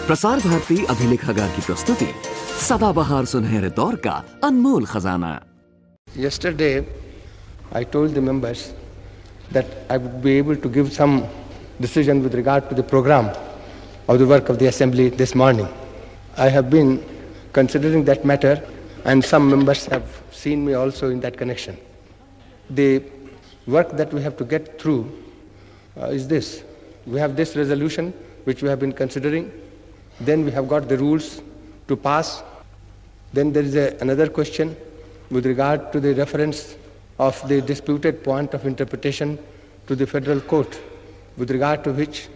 प्रसार भारती अभिलेखागार की प्रस्तुति सदाबहार सुनहरे दौर का अनमोल खजाना। Yesterday, I told the members that I would be able to give some decision with regard to the program of the work of the Assembly this morning. I have been considering that matter, and some members have seen me also in that connection. The work that we have to get through is this. We have this resolution which we have been considering. Then we have got the rules to pass. Then there is another question with regard to the reference of the disputed point of interpretation to the federal court, with regard to which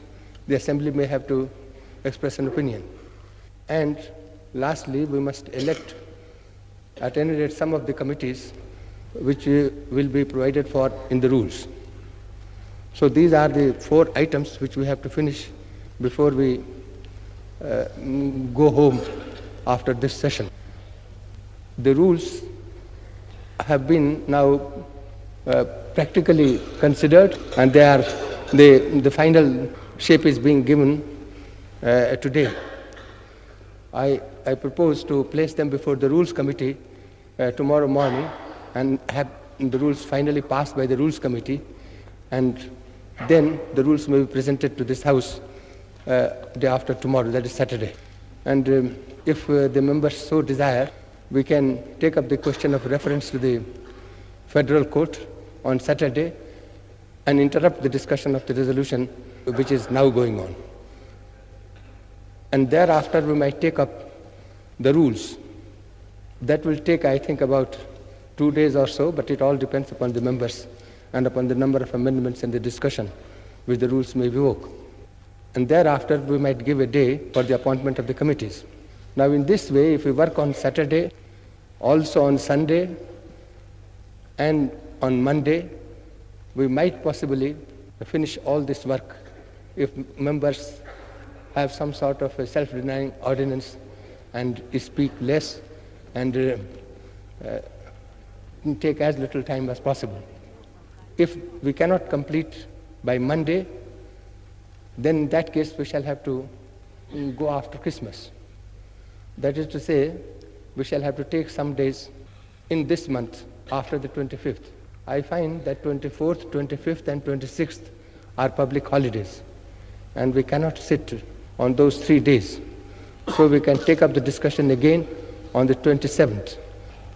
the Assembly may have to express an opinion. And lastly, we must elect at any rate some of the committees which will be provided for in the rules. So these are the 4 items which we have to finish before we go home after this session. The rules have been now practically considered, and the final shape is being given today. I propose to place them before the Rules Committee tomorrow morning and have the rules finally passed by the Rules Committee, and then the rules may be presented to this House day after tomorrow, that is Saturday. And if the members so desire, we can take up the question of reference to the federal court on Saturday and interrupt the discussion of the resolution which is now going on. And thereafter we might take up the rules. That will take, I think, about 2 days or so, but it all depends upon the members and upon the number of amendments and the discussion which the rules may evoke. And thereafter we might give a day for the appointment of the committees. Now in this way, if we work on Saturday, also on Sunday and on Monday, we might possibly finish all this work if members have some sort of a self-denying ordinance and speak less and take as little time as possible. If we cannot complete by Monday, then in that case we shall have to go after Christmas. That is to say, we shall have to take some days in this month after the 25th. I find that 24th, 25th and 26th are public holidays, and we cannot sit on those 3 days. So we can take up the discussion again on the 27th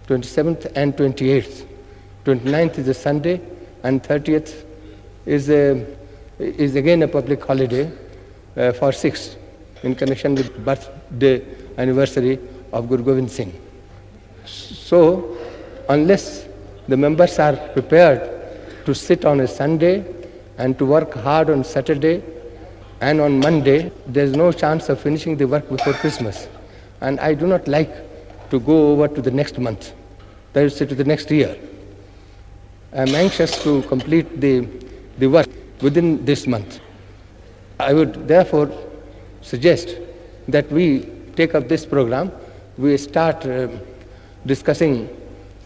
and 28th. 29th is a Sunday, and 30th is again a public holiday for 6th in connection with birthday anniversary of Guru Gobind Singh. So, unless the members are prepared to sit on a Sunday and to work hard on Saturday and on Monday, there is no chance of finishing the work before Christmas. And I do not like to go over to the next month, that is to the next year. I am anxious to complete the work within this month. I would therefore suggest that we take up this program. We start discussing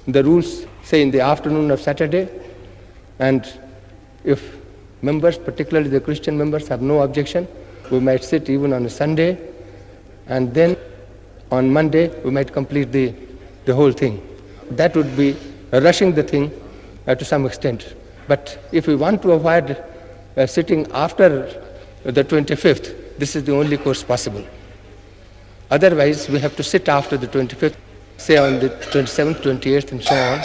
the rules, say in the afternoon of Saturday, and if members, particularly the Christian members, have no objection, we might sit even on a Sunday, and then on Monday we might complete the whole thing. That would be rushing the thing to some extent. But if we want to avoid sitting after the 25th, this is the only course possible. Otherwise, we have to sit after the 25th, say on the 27th, 28th, and so on,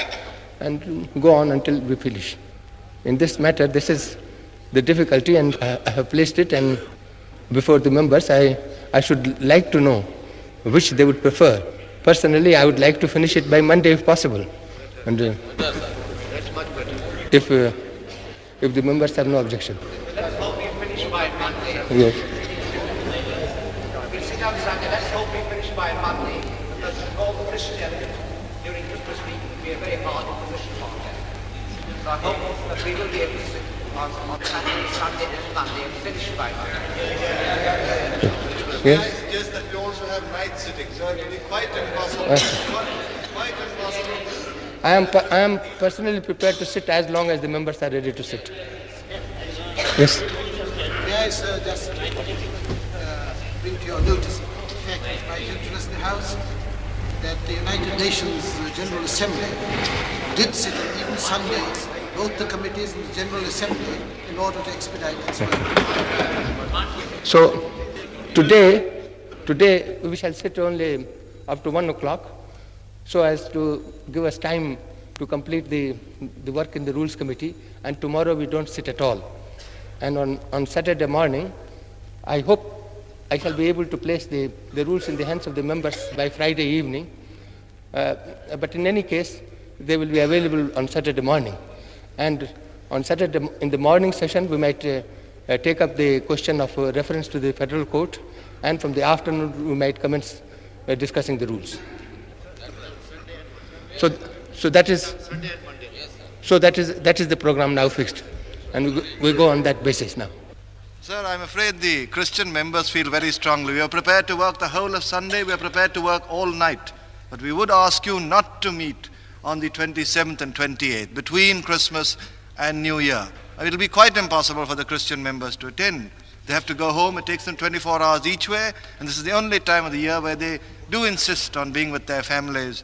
and go on until we finish. In this matter, this is the difficulty, and I have placed it and before the members. I should like to know which they would prefer. Personally, I would like to finish it by Monday if possible. And that's much better. If the members have no objection. Let's hope we finish by Monday. Yes. We'll sit on Sunday. Let's hope we finish by Monday, because all the Christians during Christmas week will be a very hard position for them. So I hope that we will be able to sit on Saturday, Sunday and Monday and finish by Monday. Yes. I suggest that we also have night sitting, so it will be quite impossible. Quite impossible. I am personally prepared to sit as long as the members are ready to sit. Yes. May I, sir, just bring to your notice, in fact, it might interest the House, that the United Nations General Assembly did sit on even Sundays, both the committees and the General Assembly, in order to expedite its work. So today we shall sit only up to 1 o'clock, so as to give us time to complete the work in the Rules Committee, and tomorrow we don't sit at all. And on Saturday morning, I hope I shall be able to place the rules in the hands of the members by Friday evening, but in any case, they will be available on Saturday morning. And on Saturday, in the morning session, we might take up the question of reference to the federal court, and from the afternoon, we might commence discussing the rules. So that is the program now fixed, and we go on that basis now. Sir, I'm afraid the Christian members feel very strongly. We are prepared to work the whole of Sunday, we are prepared to work all night. But we would ask you not to meet on the 27th and 28th, between Christmas and New Year. It will be quite impossible for the Christian members to attend. They have to go home, it takes them 24 hours each way, and this is the only time of the year where they do insist on being with their families.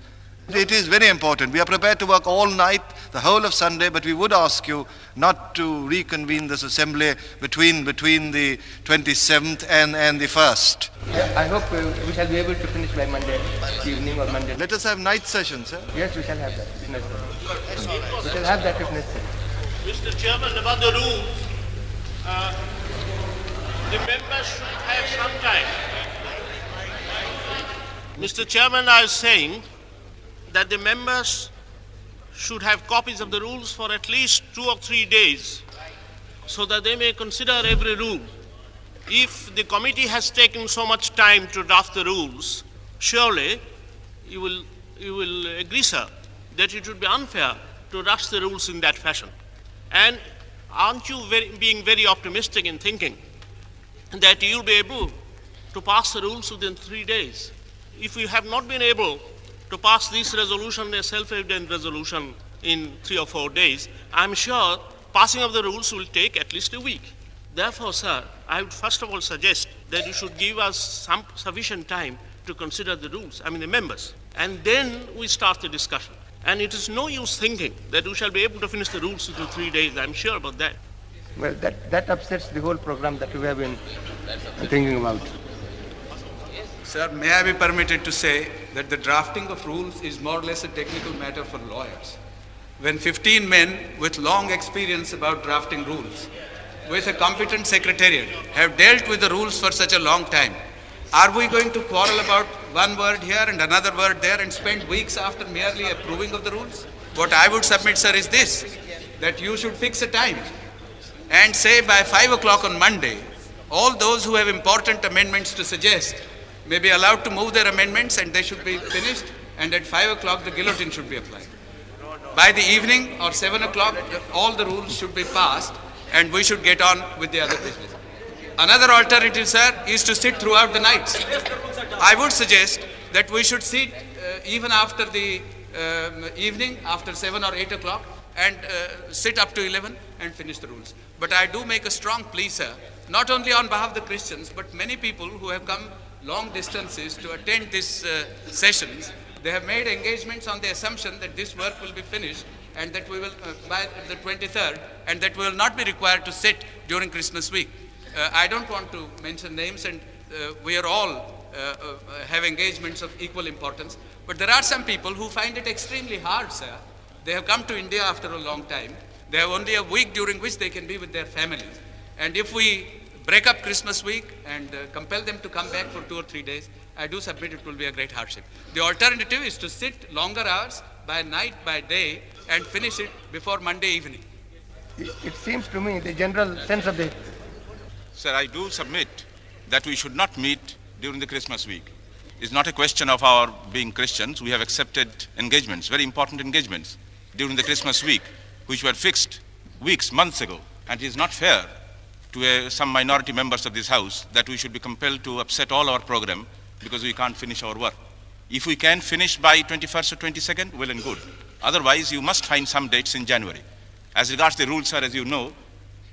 It is very important. We are prepared to work all night, the whole of Sunday, but we would ask you not to reconvene this assembly between the 27th and the 1st. Yeah, I hope we shall be able to finish by Monday evening or Monday. Let us have night sessions, sir. Yes, we shall have that if necessary. We shall have that if necessary. Mr. Chairman, about the rules, the members should have some time. Mr. Chairman, I was saying that the members should have copies of the rules for at least 2 or 3 days so that they may consider every rule. If the committee has taken so much time to draft the rules, surely you will agree, sir, that it would be unfair to rush the rules in that fashion. And aren't you being very optimistic in thinking that you'll be able to pass the rules within 3 days? If you have not been able to pass this resolution, a self-evident resolution, in 3 or 4 days, I'm sure passing of the rules will take at least a week. Therefore, sir, I would first of all suggest that you should give us some sufficient time to consider the rules, the members, and then we start the discussion. And it is no use thinking that we shall be able to finish the rules within 3 days. I'm sure about that. Well, that upsets the whole program that we have been thinking about. Sir, may I be permitted to say that the drafting of rules is more or less a technical matter for lawyers. When 15 men with long experience about drafting rules, with a competent secretariat, have dealt with the rules for such a long time, are we going to quarrel about one word here and another word there and spend weeks after merely approving of the rules? What I would submit, sir, is this, that you should fix a time and say by 5 o'clock on Monday, all those who have important amendments to suggest may be allowed to move their amendments and they should be finished, and at 5 o'clock the guillotine should be applied. By the evening or 7 o'clock, all the rules should be passed and we should get on with the other business. Another alternative, sir, is to sit throughout the nights. I would suggest that we should sit even after the evening, after 7 or 8 o'clock, and sit up to 11 and finish the rules. But I do make a strong plea, sir, not only on behalf of the Christians, but many people who have come long distances to attend these sessions. They have made engagements on the assumption that this work will be finished and that we will, by the 23rd, and that we will not be required to sit during Christmas week. I don't want to mention names, and we are all have engagements of equal importance, but there are some people who find it extremely hard, sir. They have come to India after a long time. They have only a week during which they can be with their families. And if we break up Christmas week and compel them to come back for 2 or 3 days, I do submit it will be a great hardship. The alternative is to sit longer hours by night, by day, and finish it before Monday evening. It seems to me the general sense of the... Sir, I do submit that we should not meet during the Christmas week. It's not a question of our being Christians. We have accepted engagements, very important engagements, during the Christmas week, which were fixed weeks, months ago. And it is not fair to some minority members of this House that we should be compelled to upset all our program because we can't finish our work. If we can finish by 21st or 22nd, well and good. Otherwise, you must find some dates in January. As regards the rules, sir, as you know,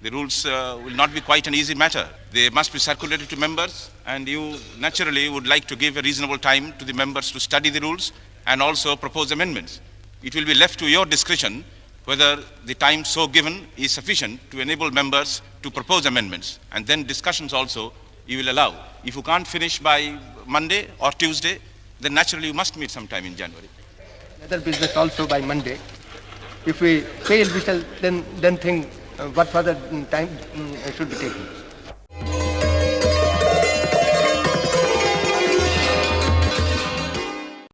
The rules will not be quite an easy matter. They must be circulated to members, and you naturally would like to give a reasonable time to the members to study the rules and also propose amendments. It will be left to your discretion whether the time so given is sufficient to enable members to propose amendments, and then discussions also you will allow. If you can't finish by Monday or Tuesday, then naturally you must meet sometime in January. Other business also by Monday. If we fail, we shall then think what further time should be taken.